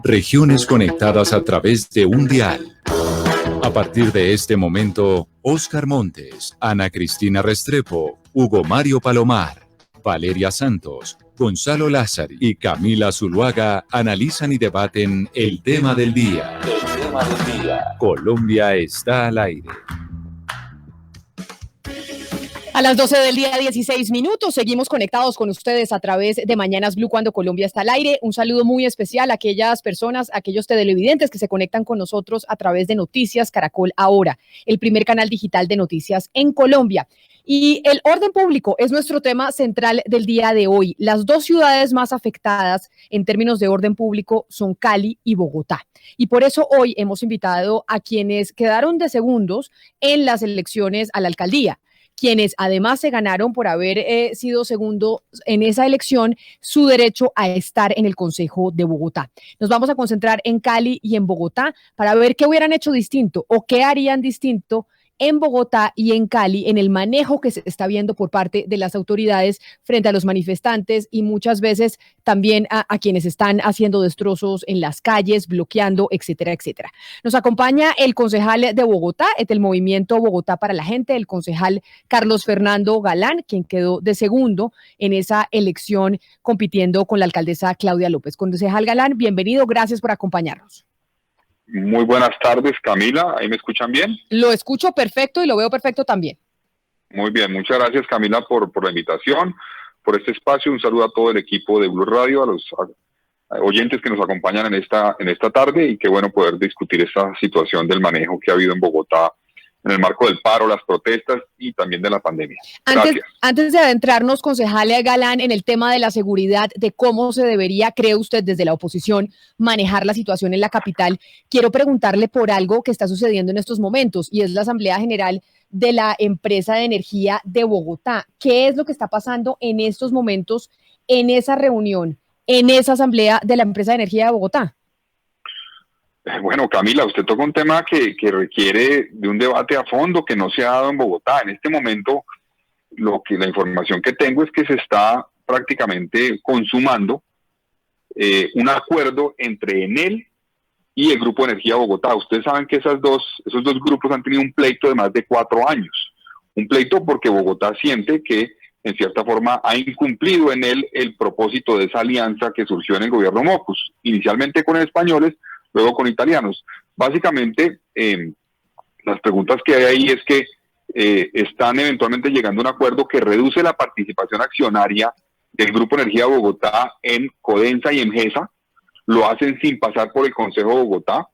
Regiones conectadas a través de un dial. A partir de este momento, Óscar Montes, Ana Cristina Restrepo, Hugo Mario Palomar, Valeria Santos, Gonzalo Lázari y Camila Zuluaga analizan y debaten el tema del día. Colombia está al aire. A las 12 del día, 16 minutos, seguimos conectados con ustedes a través de Mañanas Blue cuando Colombia está al aire. Un saludo muy especial a aquellas personas, a aquellos televidentes que se conectan con nosotros a través de Noticias Caracol Ahora, el primer canal digital de noticias en Colombia. Y el orden público es nuestro tema central del día de hoy. Las dos ciudades más afectadas en términos de orden público son Cali y Bogotá. Y por eso hoy hemos invitado a quienes quedaron de segundos en las elecciones a la alcaldía, quienes además se ganaron por haber sido segundo en esa elección su derecho a estar en el Consejo de Bogotá. Nos vamos a concentrar en Cali y en Bogotá para ver qué hubieran hecho distinto o qué harían distinto en Bogotá y en Cali en el manejo que se está viendo por parte de las autoridades frente a los manifestantes y muchas veces también a quienes están haciendo destrozos en las calles, bloqueando, etcétera, etcétera. Nos acompaña el concejal de Bogotá, del Movimiento Bogotá para la Gente, el concejal Carlos Fernando Galán, quien quedó de segundo en esa elección compitiendo con la alcaldesa Claudia López. Concejal Galán, bienvenido, gracias por acompañarnos. Muy buenas tardes, Camila. ¿Ahí me escuchan bien? Lo escucho perfecto y lo veo perfecto también. Muy bien, muchas gracias, Camila, por la invitación, por este espacio. Un saludo a todo el equipo de Blue Radio, a los oyentes que nos acompañan en esta tarde y qué bueno poder discutir esta situación del manejo que ha habido en Bogotá en el marco del paro, las protestas y también de la pandemia. Gracias. Antes de adentrarnos, concejal Galán, en el tema de la seguridad, de cómo se debería, cree usted, desde la oposición, manejar la situación en la capital, quiero preguntarle por algo que está sucediendo en estos momentos, y es la Asamblea General de la Empresa de Energía de Bogotá. ¿Qué es lo que está pasando en estos momentos en esa reunión, en esa Asamblea de la Empresa de Energía de Bogotá? Bueno, Camila, usted toca un tema que requiere de un debate a fondo que no se ha dado en Bogotá. En este momento, la información que tengo es que se está prácticamente consumando un acuerdo entre Enel y el Grupo Energía Bogotá. Ustedes saben que esos dos grupos han tenido un pleito de más de 4 años. Un pleito porque Bogotá siente que, en cierta forma, ha incumplido Enel el propósito de esa alianza que surgió en el gobierno Mocus, inicialmente con españoles, luego con italianos. Básicamente, las preguntas que hay ahí es que están eventualmente llegando a un acuerdo que reduce la participación accionaria del Grupo Energía Bogotá en Codensa y en GESA. Lo hacen sin pasar por el Consejo de Bogotá.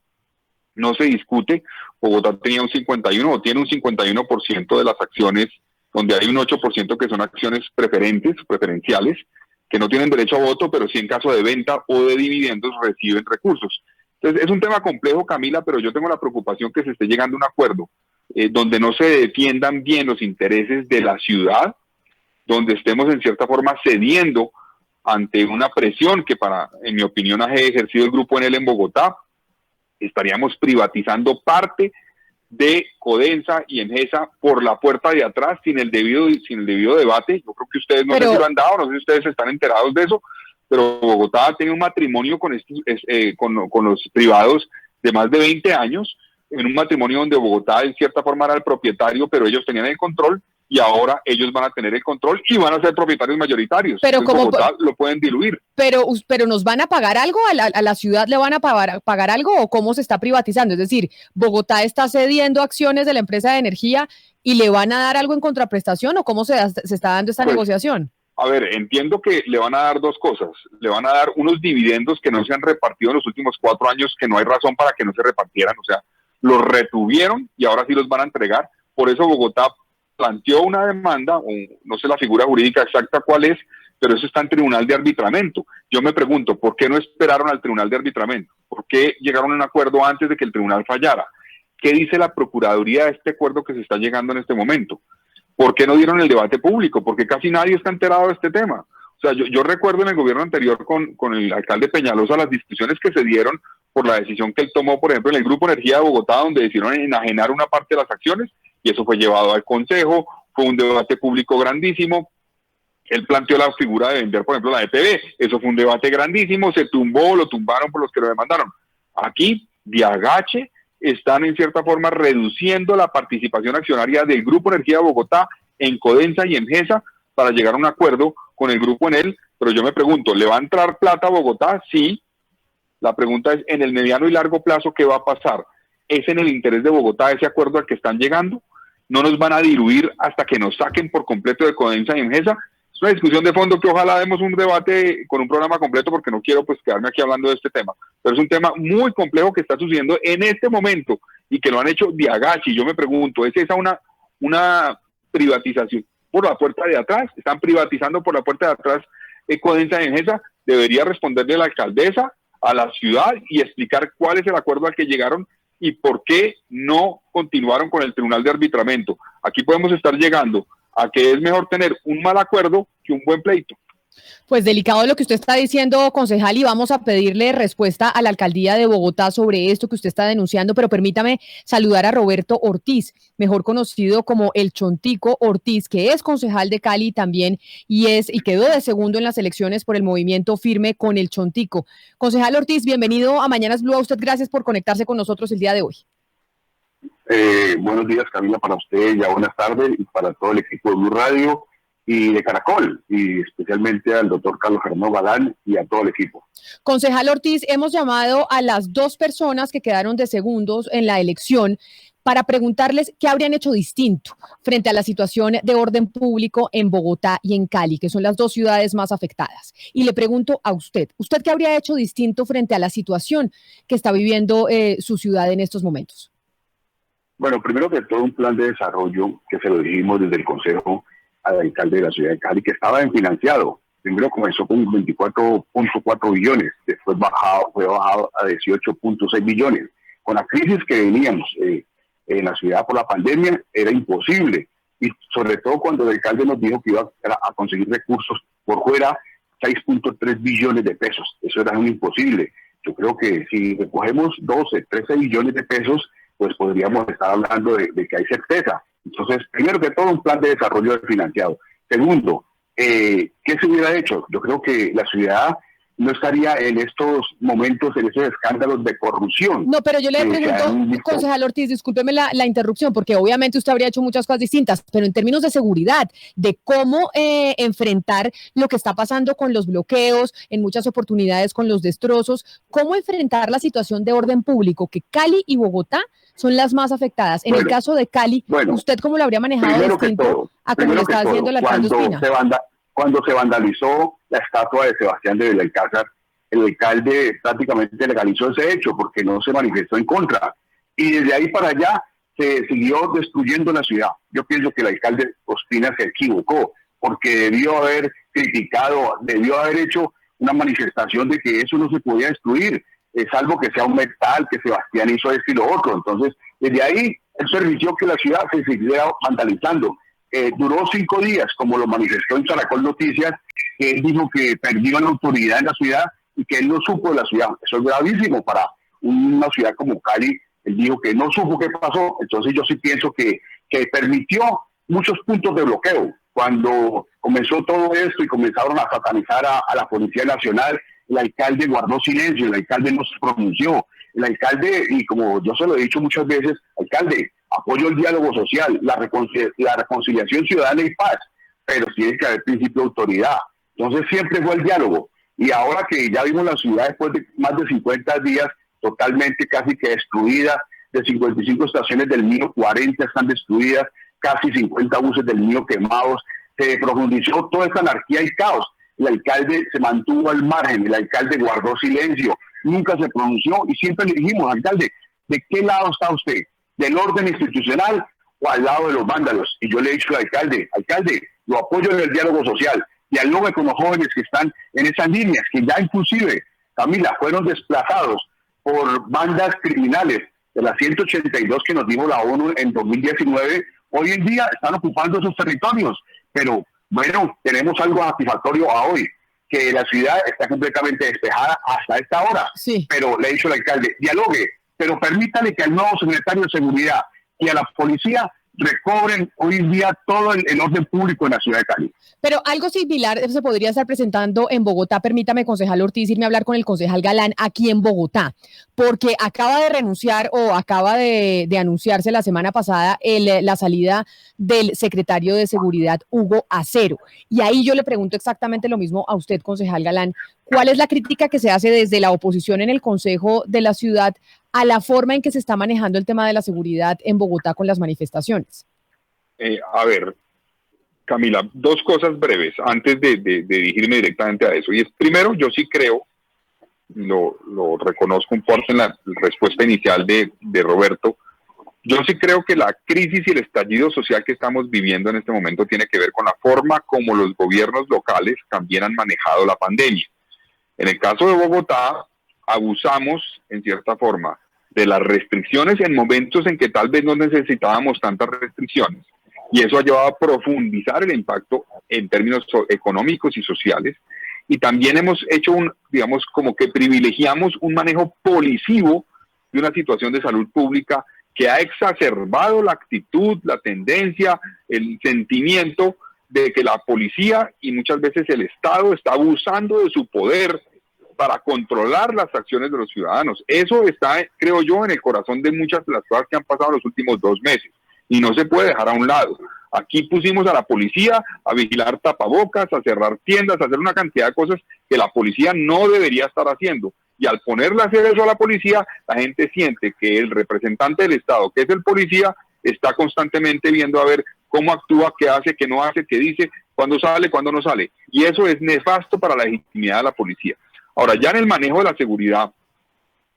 No se discute. Bogotá tenía un 51 o tiene un 51% de las acciones, donde hay un 8% que son acciones preferenciales, que no tienen derecho a voto, pero sí en caso de venta o de dividendos reciben recursos. Entonces, es un tema complejo, Camila, pero yo tengo la preocupación que se esté llegando a un acuerdo donde no se defiendan bien los intereses de la ciudad, donde estemos en cierta forma cediendo ante una presión que en mi opinión, ha ejercido el Grupo Enel en Bogotá. Estaríamos privatizando parte de Codensa y Engesa por la puerta de atrás sin el debido debate. Yo creo que ustedes no sé si lo han dado, no sé si ustedes están enterados de eso, pero Bogotá ha tenido un matrimonio con los privados de más de 20 años, en un matrimonio donde Bogotá en cierta forma era el propietario, pero ellos tenían el control, y ahora ellos van a tener el control y van a ser propietarios mayoritarios. Pero como Bogotá lo pueden diluir. Pero ¿nos van a pagar algo? ¿A la ciudad le van a pagar algo o cómo se está privatizando? Es decir, Bogotá está cediendo acciones de la empresa de energía y le van a dar algo en contraprestación, ¿o cómo se está dando esta negociación? A ver, entiendo que le van a dar dos cosas. Le van a dar unos dividendos que no se han repartido en los últimos 4 años, que no hay razón para que no se repartieran. O sea, los retuvieron y ahora sí los van a entregar. Por eso Bogotá planteó una demanda, no sé la figura jurídica exacta cuál es, pero eso está en tribunal de arbitramiento. Yo me pregunto, ¿por qué no esperaron al tribunal de arbitramiento? ¿Por qué llegaron a un acuerdo antes de que el tribunal fallara? ¿Qué dice la Procuraduría de este acuerdo que se está llegando en este momento? ¿Por qué no dieron el debate público? Porque casi nadie está enterado de este tema. O sea, yo recuerdo en el gobierno anterior con el alcalde Peñalosa las discusiones que se dieron por la decisión que él tomó, por ejemplo, en el Grupo Energía de Bogotá, donde decidieron enajenar una parte de las acciones, y eso fue llevado al Consejo, fue un debate público grandísimo. Él planteó la figura de vender, por ejemplo, la EPB. Eso fue un debate grandísimo, se tumbó, lo tumbaron por los que lo demandaron. Aquí, de agache, están en cierta forma reduciendo la participación accionaria del Grupo Energía de Bogotá en Codensa y en GESA para llegar a un acuerdo con el grupo Enel. Pero yo me pregunto, ¿le va a entrar plata a Bogotá? Sí. La pregunta es, en el mediano y largo plazo, ¿qué va a pasar? ¿Es en el interés de Bogotá ese acuerdo al que están llegando? ¿No nos van a diluir hasta que nos saquen por completo de Codensa y Engesa? Es una discusión de fondo que ojalá demos un debate con un programa completo, porque no quiero pues quedarme aquí hablando de este tema. Pero es un tema muy complejo que está sucediendo en este momento y que lo han hecho de agache. Y yo me pregunto, ¿es esa una privatización por la puerta de atrás? ¿Están privatizando por la puerta de atrás Codensa y Engesa? Debería responderle la alcaldesa a la ciudad y explicar cuál es el acuerdo al que llegaron y por qué no continuaron con el Tribunal de Arbitramiento. Aquí podemos estar llegando a que es mejor tener un mal acuerdo que un buen pleito. Pues delicado lo que usted está diciendo, concejal, y vamos a pedirle respuesta a la alcaldía de Bogotá sobre esto que usted está denunciando, pero permítame saludar a Roberto Ortiz, mejor conocido como el Chontico Ortiz, que es concejal de Cali también y quedó de segundo en las elecciones por el movimiento Firme con el Chontico. Concejal Ortiz, bienvenido a Mañanas Blue. A usted gracias por conectarse con nosotros el día de hoy. Buenos días, Camila, para usted, ya buenas tardes, y para todo el equipo de Blue Radio y de Caracol, y especialmente al doctor Carlos Fernando Galán y a todo el equipo. Concejal Ortiz, hemos llamado a las dos personas que quedaron de segundos en la elección para preguntarles qué habrían hecho distinto frente a la situación de orden público en Bogotá y en Cali, que son las dos ciudades más afectadas. Y le pregunto a ¿usted qué habría hecho distinto frente a la situación que está viviendo su ciudad en estos momentos? Bueno, primero que todo, un plan de desarrollo que se lo dijimos desde el Consejo al alcalde de la ciudad de Cali, que estaba bien financiado. Primero comenzó con 24.4 billones, después fue bajado a 18.6 billones. Con la crisis que veníamos en la ciudad por la pandemia, era imposible. Y sobre todo cuando el alcalde nos dijo que iba a conseguir recursos por fuera, 6.3 billones de pesos. Eso era un imposible. Yo creo que si recogemos 12, 13 billones de pesos, pues podríamos estar hablando de que hay certeza. Entonces, primero que todo, un plan de desarrollo financiado. Segundo, ¿qué se hubiera hecho? Yo creo que la ciudad no estaría en estos momentos, en esos escándalos de corrupción. No, pero yo le pregunto, concejal Ortiz, discúlpeme la interrupción, porque obviamente usted habría hecho muchas cosas distintas, pero en términos de seguridad, de cómo enfrentar lo que está pasando con los bloqueos, en muchas oportunidades con los destrozos, cómo enfrentar la situación de orden público, que Cali y Bogotá son las más afectadas. En el caso de Cali, ¿usted cómo lo habría manejado distinto a como lo está haciendo el alcalde Ospina? Cuando se vandalizó la estatua de Sebastián de Belalcázar, el alcalde prácticamente legalizó ese hecho porque no se manifestó en contra. Y desde ahí para allá se siguió destruyendo la ciudad. Yo pienso que el alcalde Ospina se equivocó porque debió haber criticado, debió haber hecho una manifestación de que eso no se podía destruir, salvo que sea un metal, que Sebastián hizo esto y lo otro. Entonces, desde ahí él permitió que la ciudad se siguiera vandalizando. Duró 5 días, como lo manifestó en Caracol Noticias, que él dijo que perdió la autoridad en la ciudad y que él no supo de la ciudad. Eso es gravísimo para una ciudad como Cali. Él dijo que no supo qué pasó. Entonces yo sí pienso que permitió muchos puntos de bloqueo. Cuando comenzó todo esto y comenzaron a satanizar a la Policía Nacional, el alcalde guardó silencio, el alcalde no se pronunció. El alcalde, y como yo se lo he dicho muchas veces, alcalde, apoyo el diálogo social, la reconciliación ciudadana y paz, pero tiene que haber principio de autoridad. Entonces siempre fue el diálogo. Y ahora que ya vimos la ciudad después de más de 50 días totalmente casi que destruida, de 55 estaciones del Mío, 40 están destruidas, casi 50 buses del Mío quemados, se profundizó toda esta anarquía y caos. El alcalde se mantuvo al margen, el alcalde guardó silencio, nunca se pronunció y siempre le dijimos, alcalde, ¿de qué lado está usted? ¿Del orden institucional o al lado de los vándalos? Y yo le he dicho al alcalde, lo apoyo en el diálogo social, dialogue con los jóvenes que están en esas líneas, que ya inclusive, Camila, fueron desplazados por bandas criminales de las 182 que nos dio la ONU en 2019, hoy en día están ocupando esos territorios, pero bueno, tenemos algo satisfactorio a hoy, que la ciudad está completamente despejada hasta esta hora, sí. Pero le he dicho al alcalde, dialogue, pero permítale que al nuevo secretario de Seguridad y a la policía recobren hoy en día todo el orden público en la ciudad de Cali. Pero algo similar se podría estar presentando en Bogotá. Permítame, concejal Ortiz, irme a hablar con el concejal Galán aquí en Bogotá, porque acaba de renunciar o acaba de anunciarse la semana pasada la salida del secretario de Seguridad, Hugo Acero. Y ahí yo le pregunto exactamente lo mismo a usted, concejal Galán. ¿Cuál es la crítica que se hace desde la oposición en el Consejo de la Ciudad a la forma en que se está manejando el tema de la seguridad en Bogotá con las manifestaciones? A ver, Camila, dos cosas breves antes de dirigirme directamente a eso. Y es, primero, yo sí creo, lo reconozco un poco en la respuesta inicial de Roberto, yo sí creo que la crisis y el estallido social que estamos viviendo en este momento tiene que ver con la forma como los gobiernos locales también han manejado la pandemia. En el caso de Bogotá, abusamos, en cierta forma, de las restricciones en momentos en que tal vez no necesitábamos tantas restricciones. Y eso ha llevado a profundizar el impacto en términos económicos y sociales. Y también hemos hecho digamos, como que privilegiamos un manejo policivo de una situación de salud pública que ha exacerbado la actitud, la tendencia, el sentimiento de que la policía y muchas veces el Estado está abusando de su poder para controlar las acciones de los ciudadanos. Eso está, creo yo, en el corazón de muchas de las cosas que han pasado los últimos 2 meses. Y no se puede dejar a un lado. Aquí pusimos a la policía a vigilar tapabocas, a cerrar tiendas, a hacer una cantidad de cosas que la policía no debería estar haciendo. Y al ponerle a hacer eso a la policía, la gente siente que el representante del Estado, que es el policía, está constantemente viendo a ver cómo actúa, qué hace, qué no hace, qué dice, cuándo sale, cuándo no sale. Y eso es nefasto para la legitimidad de la policía. Ahora, ya en el manejo de la seguridad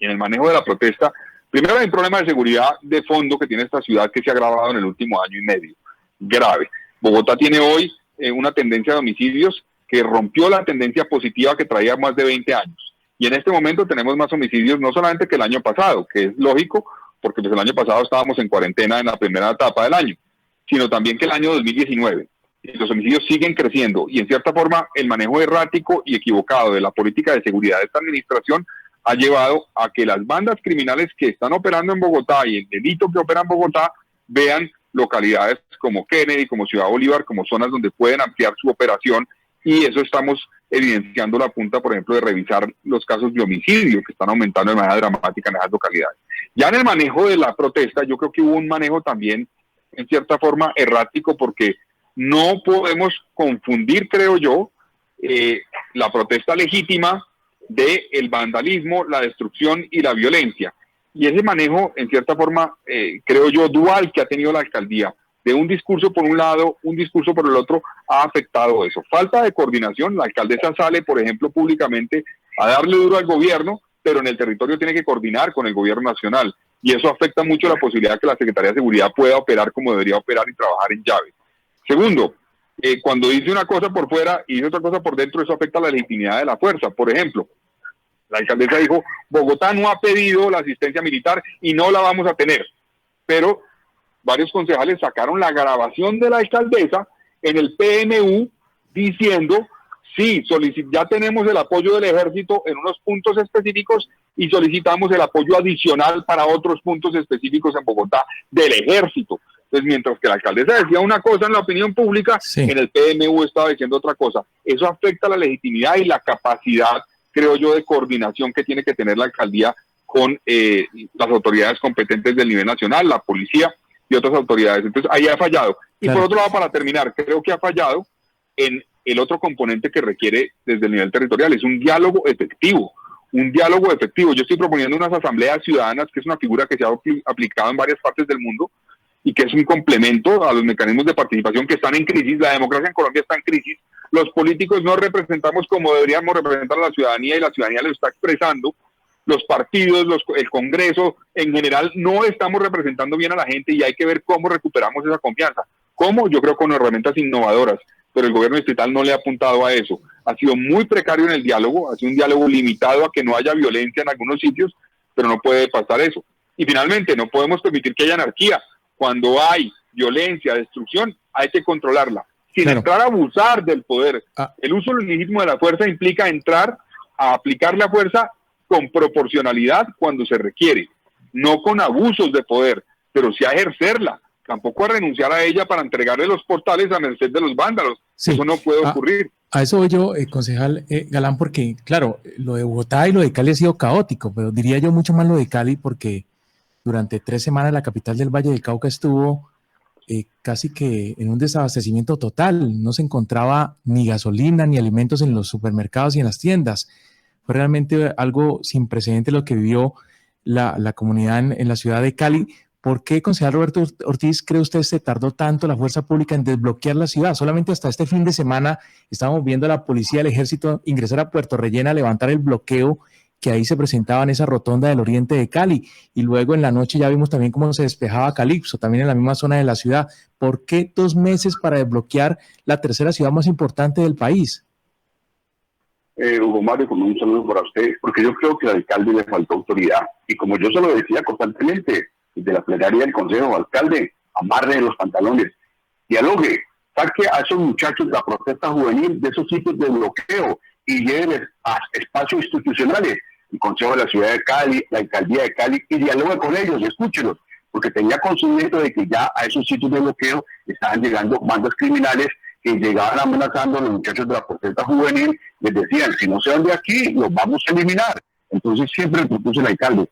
y en el manejo de la protesta, primero hay un problema de seguridad de fondo que tiene esta ciudad que se ha agravado en el último año y medio. Grave. Bogotá tiene hoy una tendencia de homicidios que rompió la tendencia positiva que traía más de 20 años. Y en este momento tenemos más homicidios no solamente que el año pasado, que es lógico, porque pues el año pasado estábamos en cuarentena en la primera etapa del año, sino también que el año 2019. Los homicidios siguen creciendo y en cierta forma el manejo errático y equivocado de la política de seguridad de esta administración ha llevado a que las bandas criminales que están operando en Bogotá y el delito que opera en Bogotá vean localidades como Kennedy, como Ciudad Bolívar, como zonas donde pueden ampliar su operación, y eso estamos evidenciando la punta, por ejemplo, de revisar los casos de homicidio que están aumentando de manera dramática en esas localidades. Ya en el manejo de la protesta, yo creo que hubo un manejo también, en cierta forma, errático, porque no podemos confundir, creo yo, la protesta legítima del vandalismo, la destrucción y la violencia. Y ese manejo, en cierta forma, creo yo, dual que ha tenido la alcaldía, de un discurso por un lado, un discurso por el otro, ha afectado eso. Falta de coordinación, la alcaldesa sale, por ejemplo, públicamente a darle duro al gobierno, pero en el territorio tiene que coordinar con el gobierno nacional. Y eso afecta mucho la posibilidad de que la Secretaría de Seguridad pueda operar como debería operar y trabajar en llave. Segundo, cuando dice una cosa por fuera y dice otra cosa por dentro, eso afecta la legitimidad de la fuerza. Por ejemplo, la alcaldesa dijo, Bogotá no ha pedido la asistencia militar y no la vamos a tener. Pero varios concejales sacaron la grabación de la alcaldesa en el PNU diciendo, sí, ya tenemos el apoyo del ejército en unos puntos específicos y solicitamos el apoyo adicional para otros puntos específicos en Bogotá del ejército. Entonces, mientras que la alcaldesa decía una cosa en la opinión pública, sí, en el PNU estaba diciendo otra cosa. Eso afecta la legitimidad y la capacidad, creo yo, de coordinación que tiene que tener la alcaldía con las autoridades competentes del nivel nacional, la policía y otras autoridades. Entonces, ahí ha fallado. Y claro, por otro lado, para terminar, creo que ha fallado en el otro componente que requiere desde el nivel territorial, es un diálogo efectivo. Un diálogo efectivo. Yo estoy proponiendo unas asambleas ciudadanas, que es una figura que se ha aplicado en varias partes del mundo, y que es un complemento a los mecanismos de participación que están en crisis. La democracia en Colombia está en crisis. Los políticos no representamos como deberíamos representar a la ciudadanía y la ciudadanía lo está expresando. Los partidos, el Congreso, en general, no estamos representando bien a la gente y hay que ver cómo recuperamos esa confianza. ¿Cómo? Yo creo con herramientas innovadoras, pero el gobierno distrital no le ha apuntado a eso. Ha sido muy precario en el diálogo, ha sido un diálogo limitado a que no haya violencia en algunos sitios, pero no puede pasar eso. Y finalmente, no podemos permitir que haya anarquía. Cuando hay violencia, destrucción, hay que controlarla, sin entrar a abusar del poder. El uso legítimo de la fuerza implica entrar a aplicar la fuerza con proporcionalidad cuando se requiere, no con abusos de poder, pero sí a ejercerla, tampoco a renunciar a ella para entregarle los portales a merced de los vándalos. Sí. Eso no puede ocurrir. A eso voy yo, concejal Galán, porque claro, lo de Bogotá y lo de Cali ha sido caótico, pero diría yo mucho más lo de Cali porque durante 3 semanas la capital del Valle del Cauca estuvo casi que en un desabastecimiento total. No se encontraba ni gasolina ni alimentos en los supermercados y en las tiendas. Fue realmente algo sin precedente lo que vivió la comunidad en la ciudad de Cali. ¿Por qué, concejal Roberto Ortiz, cree usted se tardó tanto la fuerza pública en desbloquear la ciudad? Solamente hasta este fin de semana estábamos viendo a la policía del ejército ingresar a Puerto Rellena a levantar el bloqueo que ahí se presentaba en esa rotonda del oriente de Cali, y luego en la noche ya vimos también cómo se despejaba Calipso, también en la misma zona de la ciudad. ¿Por qué 2 meses para desbloquear la tercera ciudad más importante del país? Hugo Mario, con un saludo para usted, porque yo creo que al alcalde le faltó autoridad, y como yo se lo decía constantemente, desde la plenaria del consejo, alcalde, amarre los pantalones, dialogue, saque a esos muchachos de la protesta juvenil de esos sitios de bloqueo y lleven a espacios institucionales, el Consejo de la Ciudad de Cali, la Alcaldía de Cali, y dialogue con ellos, escúchenlos, porque tenía conocimiento de que ya a esos sitios de bloqueo estaban llegando bandas criminales que llegaban amenazando a los muchachos de la protesta juvenil, les decían, si no se van de aquí, los vamos a eliminar. Entonces siempre le propuse al alcalde,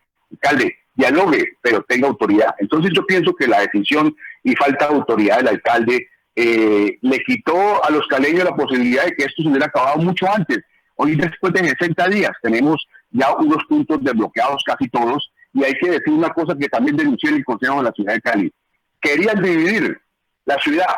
dialogue, pero tenga autoridad. Entonces yo pienso que la decisión y falta de autoridad del alcalde le quitó a los caleños la posibilidad de que esto se hubiera acabado mucho antes. Hoy, después de 60 días, tenemos ya unos puntos desbloqueados casi todos, y hay que decir una cosa que también denunció el Consejo de la Ciudad de Cali. Querían dividir la ciudad.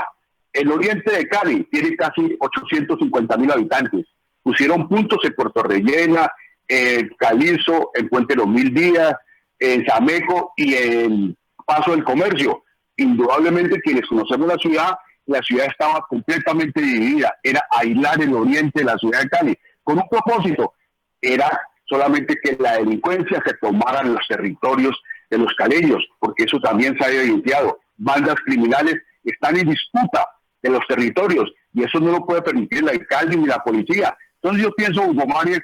El oriente de Cali tiene casi 850.000 habitantes. Pusieron puntos en Puerto Rellena, en Calizo, en Puente Los Mil Días, en Sameco y en Paso del Comercio. Indudablemente, quienes conocemos la ciudad estaba completamente dividida. Era aislar el oriente de la ciudad de Cali, con un propósito, era solamente que la delincuencia se tomara en los territorios de los caleños, porque eso también se ha evidenciado. Bandas criminales están en disputa de los territorios, y eso no lo puede permitir el alcalde ni la policía. Entonces yo pienso, Hugo Mario,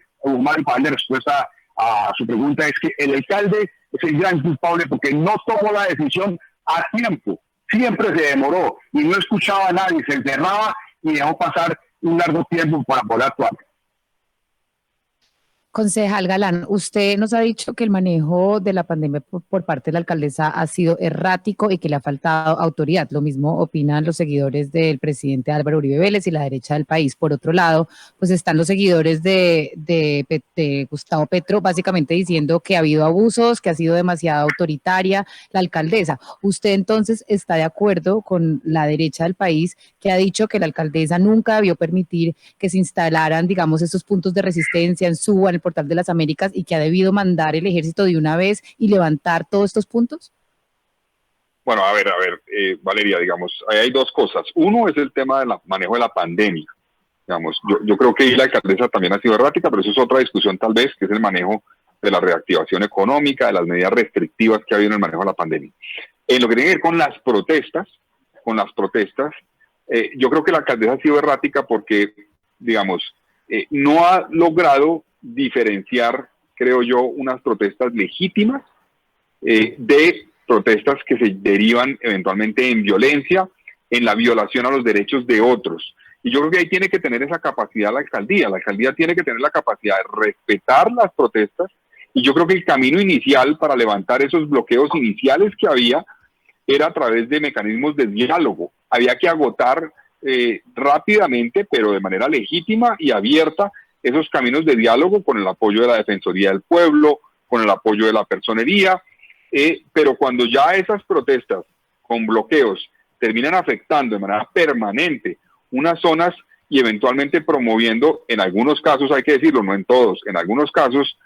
para darle respuesta a su pregunta, es que el alcalde es el gran culpable porque no tomó la decisión a tiempo. Siempre se demoró y no escuchaba a nadie, se encerraba y dejó pasar un largo tiempo para poder actuar. Concejal Galán, usted nos ha dicho que el manejo de la pandemia por parte de la alcaldesa ha sido errático y que le ha faltado autoridad. Lo mismo opinan los seguidores del presidente Álvaro Uribe Vélez y la derecha del país. Por otro lado, pues están los seguidores de Gustavo Petro, básicamente diciendo que ha habido abusos, que ha sido demasiado autoritaria la alcaldesa. ¿Usted entonces está de acuerdo con la derecha del país, que ha dicho que la alcaldesa nunca debió permitir que se instalaran, digamos, estos puntos de resistencia en Suba, en el Portal de las Américas, y que ha debido mandar el ejército de una vez y levantar todos estos puntos? Bueno, a ver, Valeria, digamos, ahí hay 2 cosas. Uno es el tema del manejo de la pandemia. Digamos, yo creo que la alcaldesa también ha sido errática, pero eso es otra discusión tal vez, que es el manejo de la reactivación económica, de las medidas restrictivas que ha habido en el manejo de la pandemia. En lo que tiene que ver con las protestas, yo creo que la alcaldesa ha sido errática porque, digamos, no ha logrado diferenciar, creo yo, unas protestas legítimas de protestas que se derivan eventualmente en violencia, en la violación a los derechos de otros. Y yo creo que ahí tiene que tener esa capacidad la alcaldía tiene que tener la capacidad de respetar las protestas, y yo creo que el camino inicial para levantar esos bloqueos iniciales que había era a través de mecanismos de diálogo. Había que agotar rápidamente, pero de manera legítima y abierta, esos caminos de diálogo con el apoyo de la Defensoría del Pueblo, con el apoyo de la Personería, pero cuando ya esas protestas con bloqueos terminan afectando de manera permanente unas zonas y eventualmente promoviendo, en algunos casos, hay que decirlo, no en todos, en algunos casos,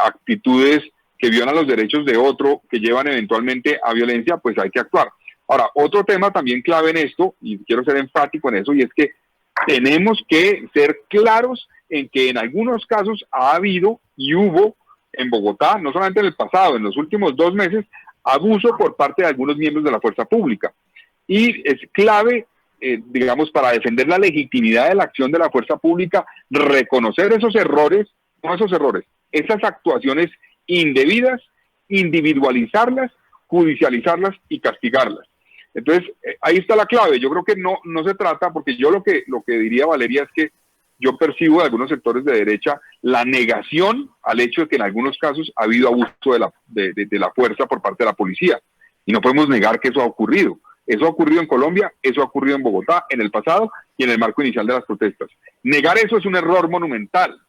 actitudes que violan los derechos de otro, que llevan eventualmente a violencia, pues hay que actuar. Ahora, otro tema también clave en esto, y quiero ser enfático en eso, y es que tenemos que ser claros en que en algunos casos ha habido y hubo en Bogotá, no solamente en el pasado, en los últimos 2 meses, abuso por parte de algunos miembros de la fuerza pública. Y es clave, digamos, para defender la legitimidad de la acción de la fuerza pública, reconocer esos errores, esas actuaciones indebidas, individualizarlas, judicializarlas y castigarlas. Entonces, ahí está la clave. Yo creo que no se trata, porque yo lo que diría, Valeria, es que yo percibo de algunos sectores de derecha la negación al hecho de que en algunos casos ha habido abuso de la fuerza por parte de la policía. Y no podemos negar que eso ha ocurrido. Eso ha ocurrido en Colombia, eso ha ocurrido en Bogotá en el pasado y en el marco inicial de las protestas. Negar eso es un error monumental.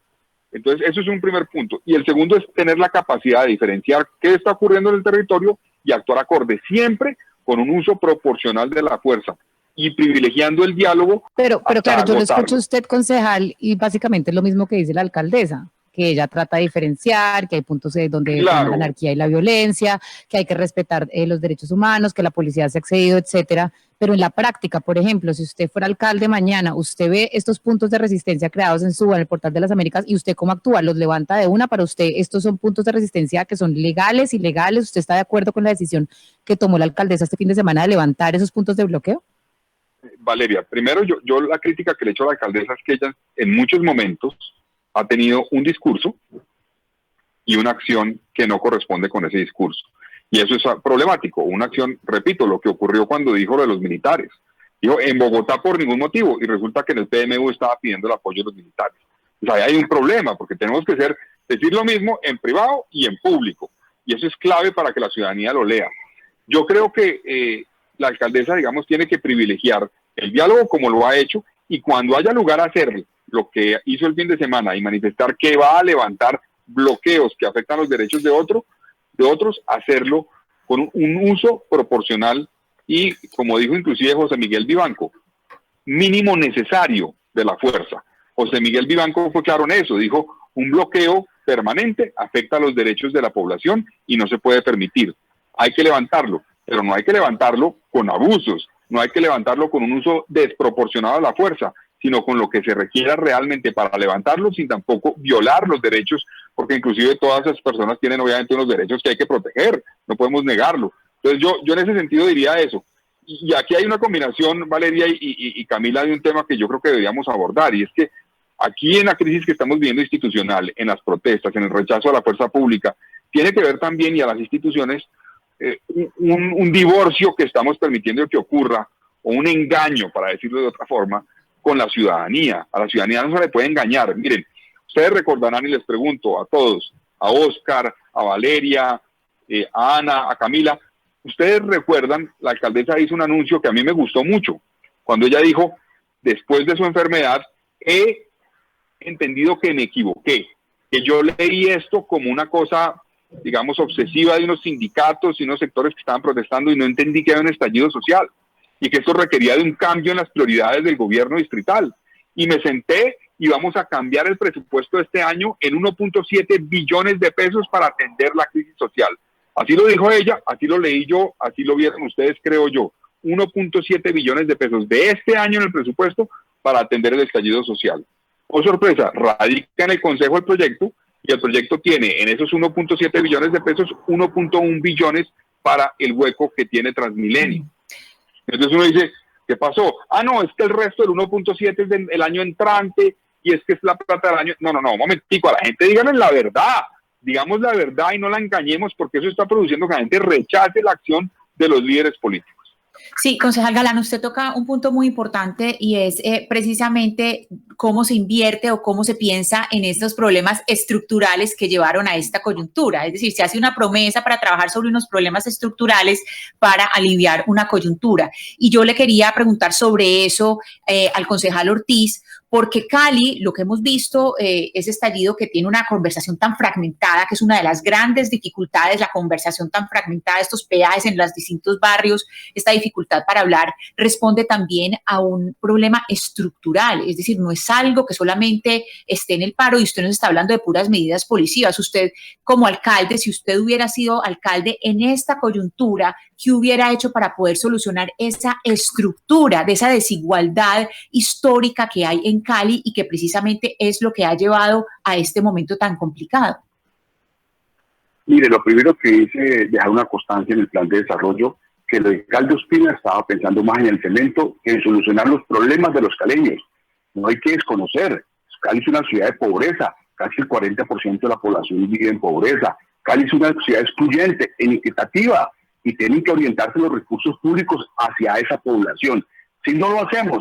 Entonces, eso es un primer punto. Y el segundo es tener la capacidad de diferenciar qué está ocurriendo en el territorio y actuar acorde, siempre con un uso proporcional de la fuerza y privilegiando el diálogo. Pero claro, yo lo agotarlo. escucho a usted, concejal, y básicamente es lo mismo que dice la alcaldesa, que ella trata de diferenciar, que hay puntos donde Claro. la anarquía y la violencia, que hay que respetar los derechos humanos, que la policía se ha excedido, etcétera. Pero en la práctica, por ejemplo, si usted fuera alcalde mañana, usted ve estos puntos de resistencia creados en el Portal de las Américas y usted cómo actúa, los levanta de una. Para usted, estos son puntos de resistencia que son legales, ilegales. ¿Usted está de acuerdo con la decisión que tomó la alcaldesa este fin de semana de levantar esos puntos de bloqueo? Valeria, primero yo la crítica que le he hecho a la alcaldesa es que ella en muchos momentos ha tenido un discurso y una acción que no corresponde con ese discurso. Y eso es problemático. Una acción, repito, lo que ocurrió cuando dijo lo de los militares. Dijo, en Bogotá por ningún motivo, y resulta que en el PMU estaba pidiendo el apoyo de los militares. O sea, ahí hay un problema, porque tenemos que decir lo mismo en privado y en público. Y eso es clave para que la ciudadanía lo lea. Yo creo que la alcaldesa, digamos, tiene que privilegiar el diálogo como lo ha hecho, y cuando haya lugar a hacer lo que hizo el fin de semana y manifestar que va a levantar bloqueos que afectan los derechos de otros, hacerlo con un uso proporcional y, como dijo inclusive José Miguel Vivanco, mínimo necesario de la fuerza. José Miguel Vivanco fue claro en eso, dijo, un bloqueo permanente afecta a los derechos de la población y no se puede permitir. Hay que levantarlo, pero no hay que levantarlo con abusos, no hay que levantarlo con un uso desproporcionado de la fuerza, sino con lo que se requiera realmente para levantarlo, sin tampoco violar los derechos, porque inclusive todas esas personas tienen obviamente unos derechos que hay que proteger, no podemos negarlo. Entonces yo en ese sentido diría eso. Y aquí hay una combinación, Valeria y Camila, de un tema que yo creo que deberíamos abordar, y es que aquí en la crisis que estamos viviendo institucional, en las protestas, en el rechazo a la fuerza pública, tiene que ver también, y a las instituciones, un divorcio que estamos permitiendo que ocurra, o un engaño, para decirlo de otra forma, con la ciudadanía. A la ciudadanía no se le puede engañar. Miren, ustedes recordarán, y les pregunto a todos, a Oscar, a Valeria, a Ana, a Camila, ustedes recuerdan, la alcaldesa hizo un anuncio que a mí me gustó mucho, cuando ella dijo, después de su enfermedad, he entendido que me equivoqué, que yo leí esto como una cosa, digamos, obsesiva de unos sindicatos y unos sectores que estaban protestando, y no entendí que era un estallido social, y que esto requería de un cambio en las prioridades del gobierno distrital. Y me senté y vamos a cambiar el presupuesto de este año en 1.7 billones de pesos para atender la crisis social. Así lo dijo ella, así lo leí yo, así lo vieron ustedes, creo yo. 1.7 billones de pesos de este año en el presupuesto para atender el estallido social. Oh, sorpresa, radica en el Consejo el proyecto, y el proyecto tiene en esos 1.7 billones de pesos 1.1 billones para el hueco que tiene Transmilenio. Entonces uno dice, ¿qué pasó? Ah, no, es que el resto del 1.7 es del año entrante, y es que es la plata del año... No, un momentico, a la gente díganle la verdad, digamos la verdad y no la engañemos, porque eso está produciendo que la gente rechace la acción de los líderes políticos. Sí, concejal Galán, usted toca un punto muy importante, y es precisamente cómo se invierte o cómo se piensa en estos problemas estructurales que llevaron a esta coyuntura. Es decir, se hace una promesa para trabajar sobre unos problemas estructurales para aliviar una coyuntura. Y yo le quería preguntar sobre eso al concejal Ortiz, porque Cali, lo que hemos visto, ese estallido que tiene una conversación tan fragmentada, que es una de las grandes dificultades, la conversación tan fragmentada, estos peajes en los distintos barrios, esta dificultad para hablar, responde también a un problema estructural. Es decir, no es algo que solamente esté en el paro y usted nos está hablando de puras medidas policivas. Usted, como alcalde, si usted hubiera sido alcalde en esta coyuntura, ¿qué hubiera hecho para poder solucionar esa estructura de esa desigualdad histórica que hay en Cali y que precisamente es lo que ha llevado a este momento tan complicado? Mire, lo primero que hice dejar una constancia en el plan de desarrollo, que el alcalde Ospina estaba pensando más en el cemento que en solucionar los problemas de los caleños. No hay que desconocer, Cali es una ciudad de pobreza, casi el 40% de la población vive en pobreza. Cali es una ciudad excluyente, inequitativa. y tienen que orientarse los recursos públicos hacia esa población. Si no lo hacemos,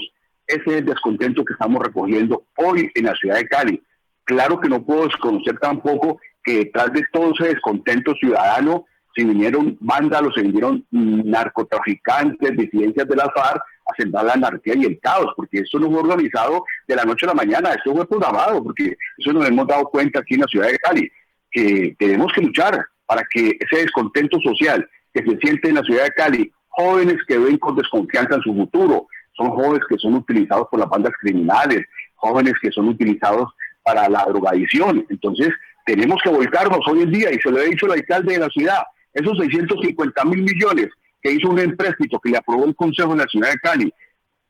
ese es el descontento que estamos recogiendo hoy en la ciudad de Cali. Claro que no puedo desconocer tampoco que detrás de todo ese descontento ciudadano se vinieron vándalos, se vinieron narcotraficantes, disidencias de la FARC a sembrar la anarquía y el caos, porque esto no fue organizado de la noche a la mañana, esto fue programado, porque eso nos hemos dado cuenta aquí en la ciudad de Cali, que tenemos que luchar para que ese descontento social que se siente en la ciudad de Cali, jóvenes que ven con desconfianza en su futuro, son jóvenes que son utilizados por las bandas criminales, jóvenes que son utilizados para la drogadicción. Entonces, tenemos que volcarnos hoy en día, y se lo he dicho al alcalde de la ciudad, esos 650.000 millones que hizo un empréstito que le aprobó el Consejo de la ciudad de Cali,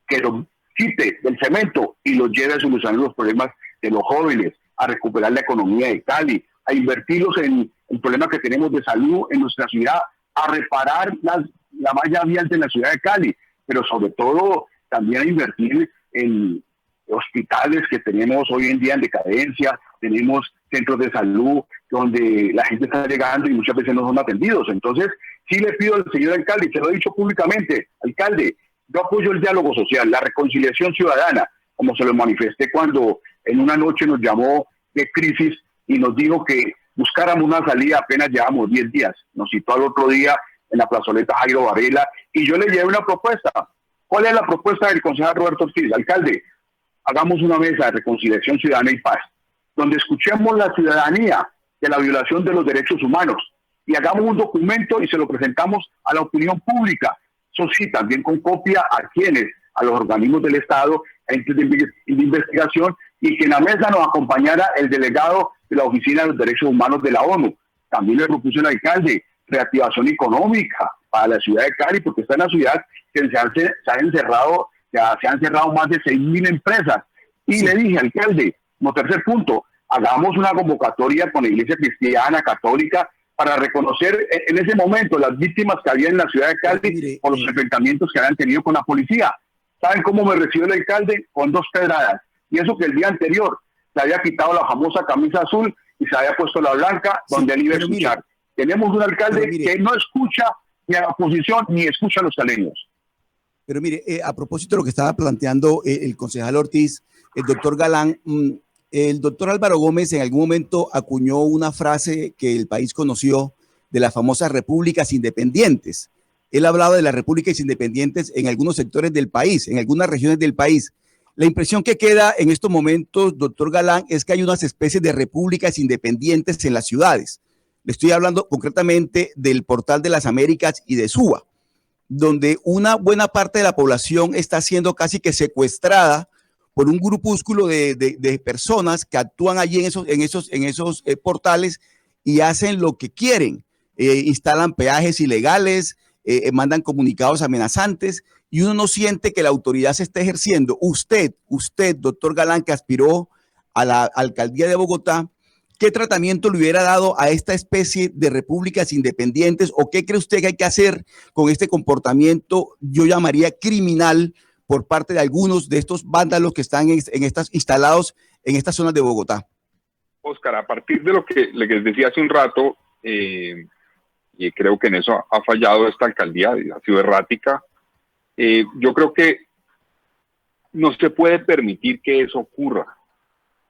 que lo quite del cemento y lo lleve a solucionar los problemas de los jóvenes, a recuperar la economía de Cali, a invertirlos en el problema que tenemos de salud en nuestra ciudad, a reparar la malla vial de la ciudad de Cali, pero sobre todo también a invertir en hospitales que tenemos hoy en día en decadencia, tenemos centros de salud donde la gente está llegando y muchas veces no son atendidos. Entonces, sí le pido al señor alcalde, y se lo he dicho públicamente, alcalde, yo apoyo el diálogo social, la reconciliación ciudadana, como se lo manifesté cuando en una noche nos llamó de crisis y nos dijo que buscáramos una salida, apenas llevamos 10 días. Nos citó al otro día en la plazoleta Jairo Varela y yo le llevé una propuesta. ¿Cuál es la propuesta del concejal Roberto Ortiz? Alcalde, hagamos una mesa de reconciliación ciudadana y paz, donde escuchemos la ciudadanía de la violación de los derechos humanos y hagamos un documento y se lo presentamos a la opinión pública. Eso sí, también con copia a quienes, a los organismos del Estado, a entes de investigación, y que en la mesa nos acompañara el delegado de la Oficina de los Derechos Humanos de la ONU. También le propuse al alcalde reactivación económica para la ciudad de Cali, porque está en la ciudad que se han cerrado más de 6.000 empresas. Y sí, le dije, alcalde, como tercer punto, hagamos una convocatoria con la Iglesia Cristiana, Católica, para reconocer en ese momento las víctimas que había en la ciudad de Cali por los enfrentamientos que habían tenido con la policía. ¿Saben cómo me recibió el alcalde? Con 2 pedradas. Y eso que el día anterior se había quitado la famosa camisa azul y se había puesto la blanca, donde él iba a escuchar. Tenemos un alcalde que no escucha ni a la oposición ni escucha a los caleños. Pero mire, a propósito de lo que estaba planteando el concejal Ortiz, el doctor Galán, el doctor Álvaro Gómez en algún momento acuñó una frase que el país conoció de las famosas repúblicas independientes. Él hablaba de las repúblicas independientes en algunos sectores del país, en algunas regiones del país. La impresión que queda en estos momentos, doctor Galán, es que hay unas especies de repúblicas independientes en las ciudades. Le estoy hablando concretamente del Portal de las Américas y de Suba, donde una buena parte de la población está siendo casi que secuestrada por un grupúsculo de personas que actúan allí en esos portales y hacen lo que quieren. Instalan peajes ilegales, mandan comunicados amenazantes y uno no siente que la autoridad se esté ejerciendo. Usted, doctor Galán, que aspiró a la alcaldía de Bogotá, ¿qué tratamiento le hubiera dado a esta especie de repúblicas independientes o qué cree usted que hay que hacer con este comportamiento, yo llamaría criminal, por parte de algunos de estos vándalos que están instalados en estas zonas de Bogotá? Óscar, a partir de lo que les decía hace un rato, y creo que en eso ha fallado esta alcaldía, ha sido errática, yo creo que no se puede permitir que eso ocurra.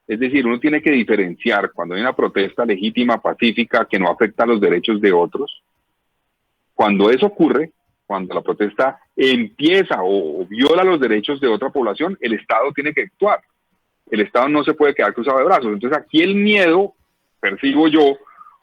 Es decir, uno tiene que diferenciar cuando hay una protesta legítima, pacífica, que no afecta a los derechos de otros. Cuando eso ocurre, cuando la protesta empieza o viola los derechos de otra población, el Estado tiene que actuar. El Estado no se puede quedar cruzado de brazos. Entonces aquí el miedo, percibo yo,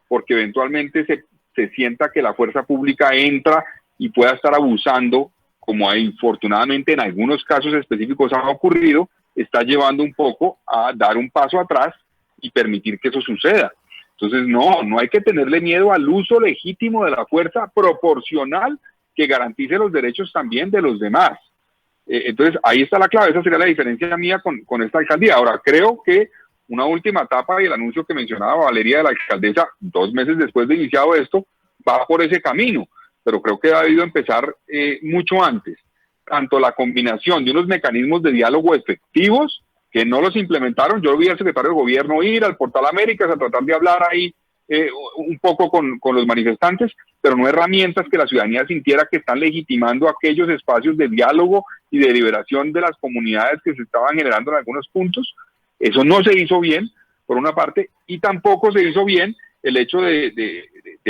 porque eventualmente se sienta que la fuerza pública entra y pueda estar abusando, como infortunadamente en algunos casos específicos ha ocurrido, está llevando un poco a dar un paso atrás y permitir que eso suceda. Entonces no hay que tenerle miedo al uso legítimo de la fuerza proporcional que garantice los derechos también de los demás. Entonces ahí está la clave, esa sería la diferencia mía con esta alcaldía. Ahora, creo que una última etapa y el anuncio que mencionaba Valeria de la alcaldesa 2 meses después de iniciado esto, va por ese camino, pero creo que ha debido empezar mucho antes. Tanto la combinación de unos mecanismos de diálogo efectivos, que no los implementaron. Yo vi al secretario de gobierno ir al Portal Américas a tratar de hablar ahí un poco con los manifestantes, pero no herramientas que la ciudadanía sintiera que están legitimando aquellos espacios de diálogo y de liberación de las comunidades que se estaban generando en algunos puntos. Eso no se hizo bien, por una parte, y tampoco se hizo bien el hecho de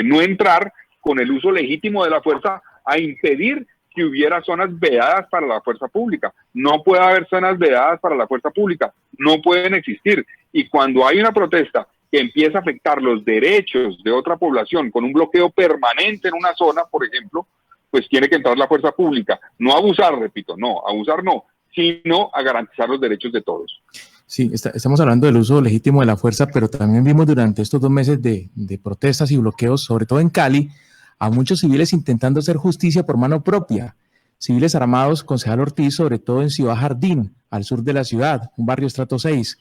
no entrar con el uso legítimo de la fuerza a impedir que hubiera zonas vedadas para la fuerza pública. No puede haber zonas vedadas para la fuerza pública, no pueden existir. Y cuando hay una protesta que empieza a afectar los derechos de otra población con un bloqueo permanente en una zona, por ejemplo, pues tiene que entrar la fuerza pública. No abusar, repito, no, abusar no, sino a garantizar los derechos de todos. Sí, estamos hablando del uso legítimo de la fuerza, pero también vimos durante estos 2 meses de protestas y bloqueos, sobre todo en Cali, a muchos civiles intentando hacer justicia por mano propia. Civiles armados, concejal Ortiz, sobre todo en Ciudad Jardín, al sur de la ciudad, un barrio estrato 6.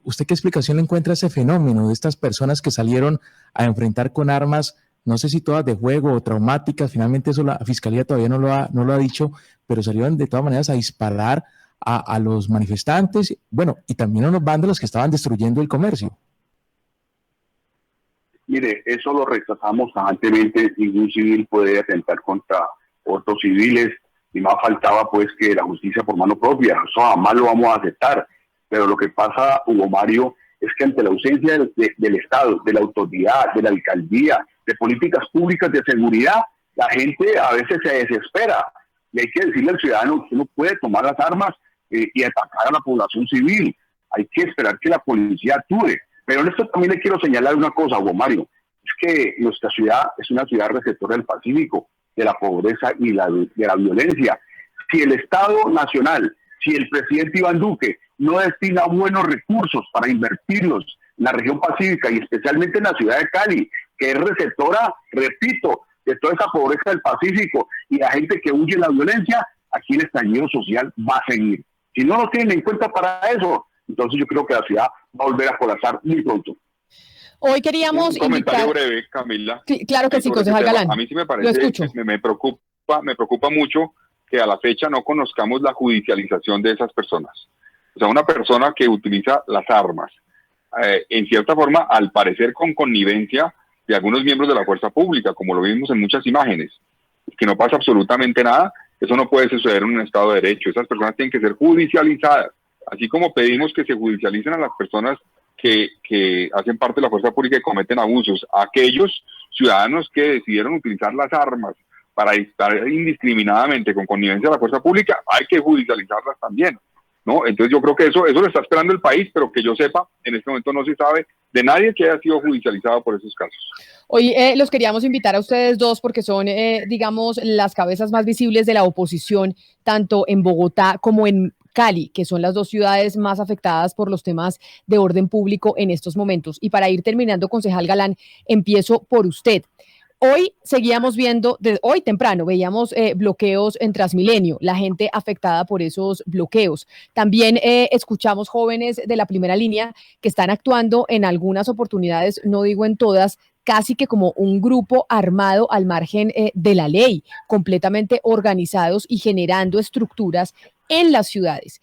¿Usted qué explicación le encuentra a ese fenómeno de estas personas que salieron a enfrentar con armas, no sé si todas de juego o traumáticas? Finalmente eso la Fiscalía todavía no lo ha dicho, pero salieron de todas maneras a disparar a los manifestantes, bueno, y también a unos vándalos que estaban destruyendo el comercio. Mire, eso lo rechazamos tajantemente. Ningún civil puede atentar contra otros civiles, y más faltaba pues que la justicia por mano propia. Eso jamás lo vamos a aceptar. Pero lo que pasa, Hugo Mario, es que ante la ausencia del Estado, de la autoridad, de la alcaldía, de políticas públicas de seguridad, la gente a veces se desespera. Y hay que decirle al ciudadano que no puede tomar las armas y atacar a la población civil. Hay que esperar que la policía actúe. Pero en esto también le quiero señalar una cosa, Hugo Mario, es que nuestra ciudad es una ciudad receptora del Pacífico, de la pobreza y de la violencia. Si el Estado Nacional, si el presidente Iván Duque no destina buenos recursos para invertirlos en la región pacífica y especialmente en la ciudad de Cali, que es receptora, repito, de toda esa pobreza del Pacífico y la gente que huye de la violencia, aquí el estallido social va a seguir. Si no lo tienen en cuenta para eso, entonces yo creo que la ciudad va a volver a colapsar muy pronto. Hoy queríamos un comentario breve, Camila. Claro que sí, concejal Galán. A mí sí me parece, me preocupa mucho que a la fecha no conozcamos la judicialización de esas personas. O sea, una persona que utiliza las armas, en cierta forma, al parecer con connivencia de algunos miembros de la fuerza pública, como lo vimos en muchas imágenes, que no pasa absolutamente nada, eso no puede suceder en un Estado de Derecho. Esas personas tienen que ser judicializadas, así como pedimos que se judicialicen a las personas que hacen parte de la fuerza pública y cometen abusos. Aquellos ciudadanos que decidieron utilizar las armas para disparar indiscriminadamente con connivencia de la fuerza pública, hay que judicializarlas también, ¿no? Entonces yo creo que eso lo está esperando el país, pero que yo sepa, en este momento no se sabe de nadie que haya sido judicializado por esos casos. Hoy los queríamos invitar a ustedes dos porque son, digamos, las cabezas más visibles de la oposición, tanto en Bogotá como en Cali, que son las dos ciudades más afectadas por los temas de orden público en estos momentos. Y para ir terminando, concejal Galán, empiezo por usted. Hoy seguíamos viendo, hoy temprano veíamos bloqueos en Transmilenio, la gente afectada por esos bloqueos. También escuchamos jóvenes de la primera línea que están actuando en algunas oportunidades, no digo en todas, casi que como un grupo armado al margen de la ley, completamente organizados y generando estructuras en las ciudades.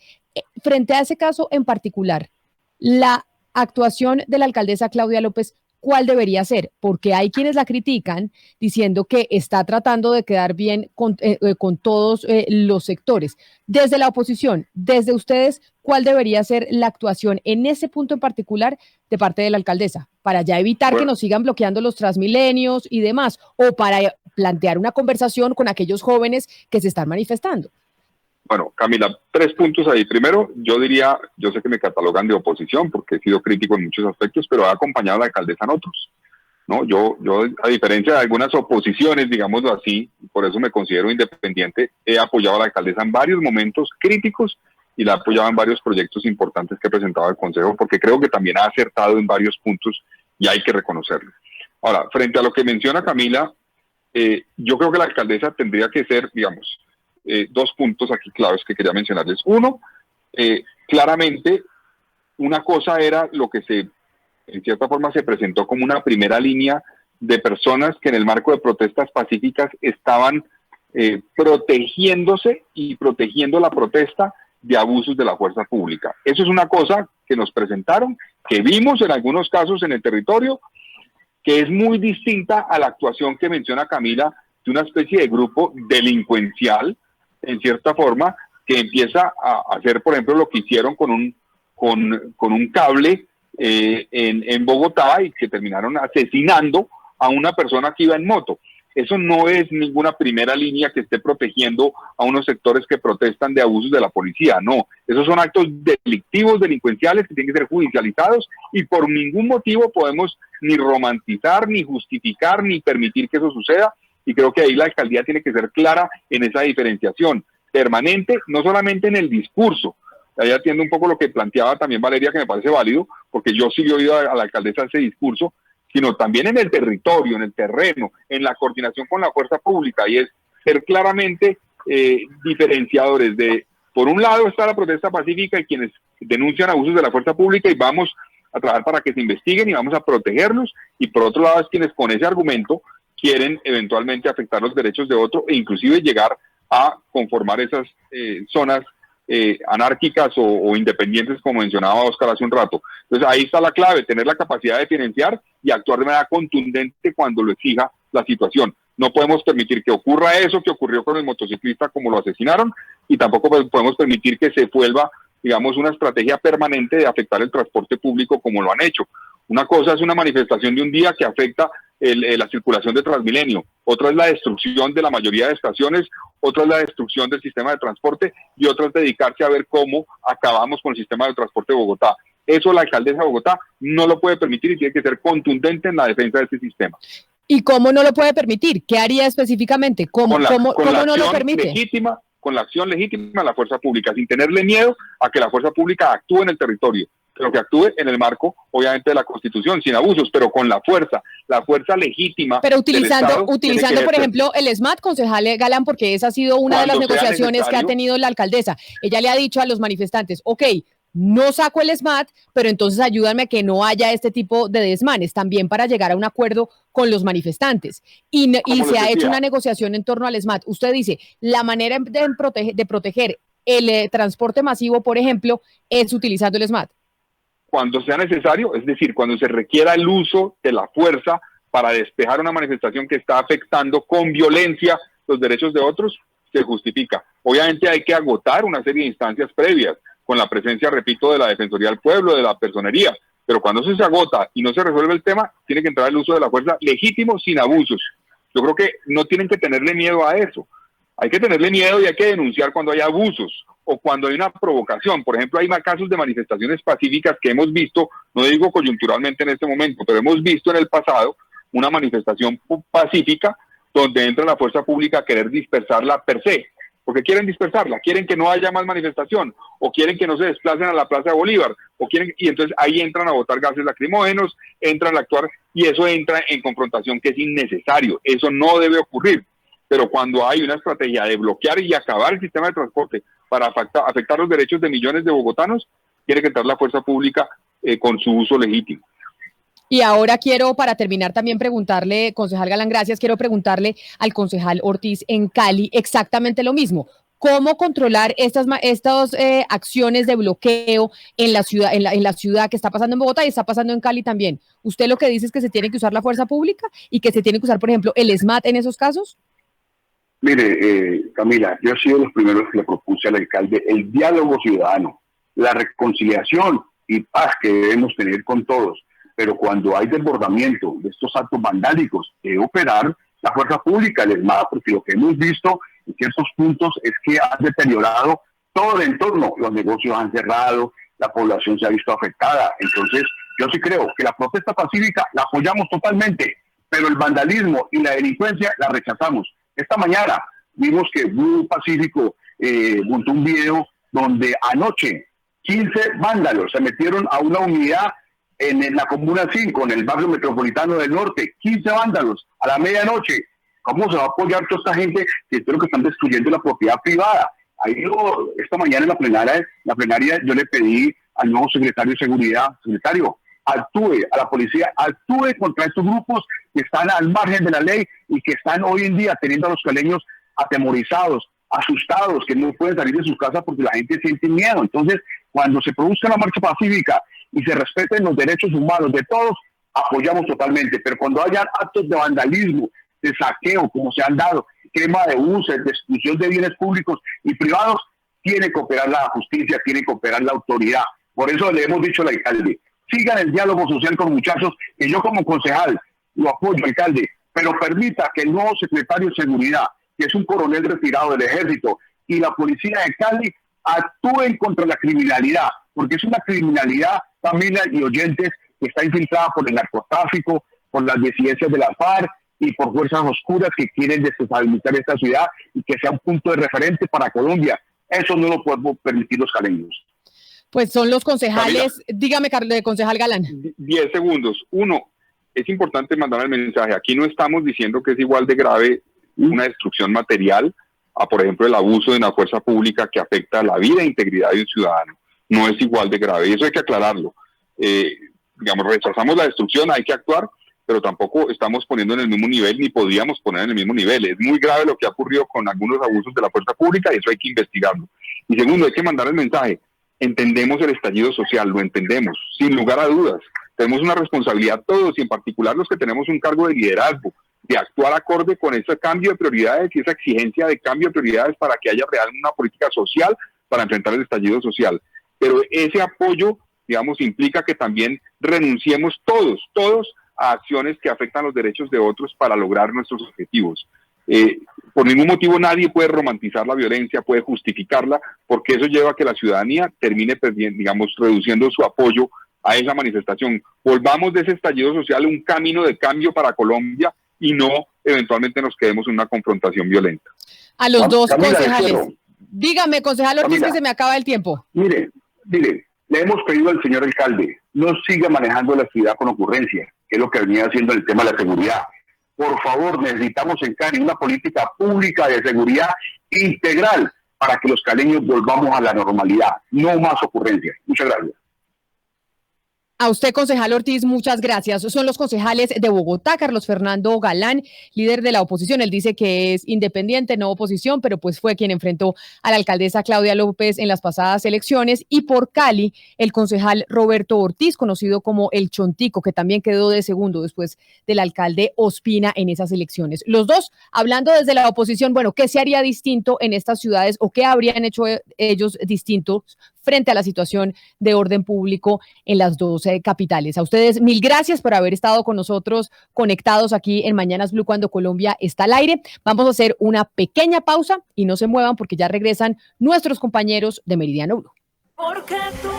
Frente a ese caso en particular, la actuación de la alcaldesa Claudia López, ¿cuál debería ser? Porque hay quienes la critican diciendo que está tratando de quedar bien con todos los sectores. Desde la oposición, desde ustedes, ¿cuál debería ser la actuación en ese punto en particular de parte de la alcaldesa? Para ya evitar que nos sigan bloqueando los Transmilenios y demás, o para plantear una conversación con aquellos jóvenes que se están manifestando. Bueno, Camila, 3 puntos ahí. Primero, yo diría, yo sé que me catalogan de oposición porque he sido crítico en muchos aspectos, pero he acompañado a la alcaldesa en otros, ¿no? Yo, a diferencia de algunas oposiciones, digámoslo así, por eso me considero independiente, he apoyado a la alcaldesa en varios momentos críticos y la he apoyado en varios proyectos importantes que presentaba el Consejo, porque creo que también ha acertado en varios puntos y hay que reconocerlo. Ahora, frente a lo que menciona Camila, yo creo que la alcaldesa tendría que ser, digamos, 2 puntos aquí claves que quería mencionarles. Uno, claramente, una cosa era lo que en cierta forma se presentó como una primera línea de personas que en el marco de protestas pacíficas estaban protegiéndose y protegiendo la protesta de abusos de la fuerza pública. Eso es una cosa que nos presentaron, que vimos en algunos casos en el territorio que es muy distinta a la actuación que menciona Camila, de una especie de grupo delincuencial, en cierta forma, que empieza a hacer, por ejemplo, lo que hicieron con un cable en Bogotá, y que terminaron asesinando a una persona que iba en moto. Eso no es ninguna primera línea que esté protegiendo a unos sectores que protestan de abusos de la policía, no. Esos son actos delictivos, delincuenciales, que tienen que ser judicializados, y por ningún motivo podemos ni romantizar, ni justificar, ni permitir que eso suceda, y creo que ahí la alcaldía tiene que ser clara en esa diferenciación permanente, no solamente en el discurso. Ahí atiendo un poco lo que planteaba también Valeria, que me parece válido, porque yo sí he oído a la alcaldesa ese discurso, sino también en el territorio, en el terreno, en la coordinación con la fuerza pública, y es ser claramente diferenciadores de, por un lado está la protesta pacífica y quienes denuncian abusos de la fuerza pública, y vamos a trabajar para que se investiguen y vamos a protegerlos, y por otro lado es quienes con ese argumento quieren eventualmente afectar los derechos de otro, e inclusive llegar a conformar esas zonas anárquicas o independientes, como mencionaba Oscar hace un rato. Entonces ahí está la clave, tener la capacidad de diferenciar y actuar de manera contundente cuando lo exija la situación. No podemos permitir que ocurra eso que ocurrió con el motociclista, como lo asesinaron, y tampoco podemos permitir que se vuelva, digamos, una estrategia permanente de afectar el transporte público como lo han hecho. Una cosa es una manifestación de un día que afecta la circulación de Transmilenio, otra es la destrucción de la mayoría de estaciones, otra es la destrucción del sistema de transporte, y otra es dedicarse a ver cómo acabamos con el sistema de transporte de Bogotá. Eso la alcaldesa de Bogotá no lo puede permitir, y tiene que ser contundente en la defensa de ese sistema. ¿Y cómo no lo puede permitir? ¿Qué haría específicamente? ¿Cómo no lo permite? Con la acción legítima de la fuerza pública, sin tenerle miedo a que la fuerza pública actúe en el territorio, pero que actúe en el marco, obviamente, de la Constitución, sin abusos, pero con la fuerza legítima. Pero utilizando por ejemplo, el SMAT, concejal Galán, porque esa ha sido una de las negociaciones que ha tenido la alcaldesa. Ella le ha dicho a los manifestantes, ok, no saco el SMAT, pero entonces ayúdame a que no haya este tipo de desmanes, también para llegar a un acuerdo con los manifestantes. Y se ha hecho una negociación en torno al SMAT. Usted dice, la manera de proteger el transporte masivo, por ejemplo, es utilizando el SMAT. Cuando sea necesario, es decir, cuando se requiera el uso de la fuerza para despejar una manifestación que está afectando con violencia los derechos de otros, se justifica. Obviamente hay que agotar una serie de instancias previas, con la presencia, repito, de la Defensoría del Pueblo, de la Personería, pero cuando eso se agota y no se resuelve el tema, tiene que entrar el uso de la fuerza legítimo, sin abusos. Yo creo que no tienen que tenerle miedo a eso. Hay que tenerle miedo y hay que denunciar cuando hay abusos o cuando hay una provocación. Por ejemplo, hay más casos de manifestaciones pacíficas que hemos visto, no digo coyunturalmente en este momento, pero hemos visto en el pasado una manifestación pacífica donde entra la fuerza pública a querer dispersarla per se. Porque quieren dispersarla, quieren que no haya más manifestación, o quieren que no se desplacen a la Plaza de Bolívar, y entonces ahí entran a botar gases lacrimógenos, entran a actuar, y eso entra en confrontación que es innecesario. Eso no debe ocurrir. Pero cuando hay una estrategia de bloquear y acabar el sistema de transporte para afectar los derechos de millones de bogotanos, tiene que entrar la fuerza pública con su uso legítimo. Y ahora quiero, para terminar, también preguntarle, concejal Galán, gracias, quiero preguntarle al concejal Ortiz en Cali exactamente lo mismo. ¿Cómo controlar estas acciones de bloqueo en la ciudad que está pasando en Bogotá y está pasando en Cali también? ¿Usted lo que dice es que se tiene que usar la fuerza pública y que se tiene que usar, por ejemplo, el SMAT en esos casos? Mire, Camila, yo he sido los primeros que le propuse al alcalde el diálogo ciudadano, la reconciliación y paz que debemos tener con todos. Pero cuando hay desbordamiento de estos actos vandálicos, debe operar la fuerza pública, el ESMAD, porque lo que hemos visto en ciertos puntos es que ha deteriorado todo el entorno. Los negocios han cerrado, la población se ha visto afectada. Entonces, yo sí creo que la protesta pacífica la apoyamos totalmente, pero el vandalismo y la delincuencia la rechazamos. Esta mañana vimos que Blue Pacífico montó un video donde anoche 15 vándalos se metieron a una unidad en la Comuna 5, en el barrio metropolitano del norte, 15 vándalos a la medianoche. ¿Cómo se va a apoyar toda esta gente que creo que están destruyendo la propiedad privada? Ahí esta mañana en la plenaria yo le pedí al nuevo secretario de Seguridad, secretario, actúe, a la policía, actúe contra estos grupos que están al margen de la ley y que están hoy en día teniendo a los caleños atemorizados, asustados, que no pueden salir de sus casas porque la gente siente miedo. Entonces, cuando se produzca la marcha pacífica y se respeten los derechos humanos de todos, apoyamos totalmente, pero cuando hayan actos de vandalismo, de saqueo, como se han dado, quema de buses, destrucción de bienes públicos y privados, tiene que operar la justicia, tiene que operar la autoridad. Por eso le hemos dicho al alcalde, sigan el diálogo social con muchachos, que yo como concejal lo apoyo, alcalde, pero permita que el nuevo secretario de Seguridad, que es un coronel retirado del ejército, y la policía de Cali actúen contra la criminalidad, porque es una criminalidad, familia y oyentes, que está infiltrada por el narcotráfico, por las disidencias de la FARC y por fuerzas oscuras que quieren desestabilizar esta ciudad y que sea un punto de referente para Colombia. Eso no lo podemos permitir los caleños. Pues son los concejales, Camila, dígame, concejal Galán. 10 segundos. Uno, es importante mandar el mensaje. Aquí no estamos diciendo que es igual de grave una destrucción material a, por ejemplo, el abuso de una fuerza pública que afecta la vida e integridad de un ciudadano. No es igual de grave. Y eso hay que aclararlo. Digamos, rechazamos la destrucción, hay que actuar, pero tampoco estamos poniendo en el mismo nivel, ni podríamos poner en el mismo nivel. Es muy grave lo que ha ocurrido con algunos abusos de la fuerza pública y eso hay que investigarlo. Y segundo, hay que mandar el mensaje. Entendemos el estallido social, lo entendemos, sin lugar a dudas. Tenemos una responsabilidad todos y en particular los que tenemos un cargo de liderazgo, de actuar acorde con ese cambio de prioridades y esa exigencia de cambio de prioridades para que haya realmente una política social para enfrentar el estallido social. Pero ese apoyo, digamos, implica que también renunciemos todos a acciones que afectan los derechos de otros para lograr nuestros objetivos. Por ningún motivo nadie puede romantizar la violencia, puede justificarla, porque eso lleva a que la ciudadanía termine perdiendo, digamos, reduciendo su apoyo a esa manifestación. Volvamos de ese estallido social un camino de cambio para Colombia y no eventualmente nos quedemos en una confrontación violenta. A los dos Camila, concejales. Dígame, concejal Ortiz, Camila, que se me acaba el tiempo. Mire, le hemos pedido al señor alcalde, no siga manejando la ciudad con ocurrencia, que es lo que venía haciendo el tema de la seguridad. Por favor, necesitamos en Cali una política pública de seguridad integral para que los caleños volvamos a la normalidad, no más ocurrencias. Muchas gracias. A usted, concejal Ortiz, muchas gracias. Son los concejales de Bogotá, Carlos Fernando Galán, líder de la oposición. Él dice que es independiente, no oposición, pero pues fue quien enfrentó a la alcaldesa Claudia López en las pasadas elecciones. Y por Cali, el concejal Roberto Ortiz, conocido como El Chontico, que también quedó de segundo después del alcalde Ospina en esas elecciones. Los dos hablando desde la oposición, bueno, ¿qué se haría distinto en estas ciudades o qué habrían hecho ellos distintos frente a la situación de orden público en las dos capitales? A ustedes, mil gracias por haber estado con nosotros conectados aquí en Mañanas Blue cuando Colombia está al aire. Vamos a hacer una pequeña pausa y no se muevan porque ya regresan nuestros compañeros de Meridiano Blue. Porque tú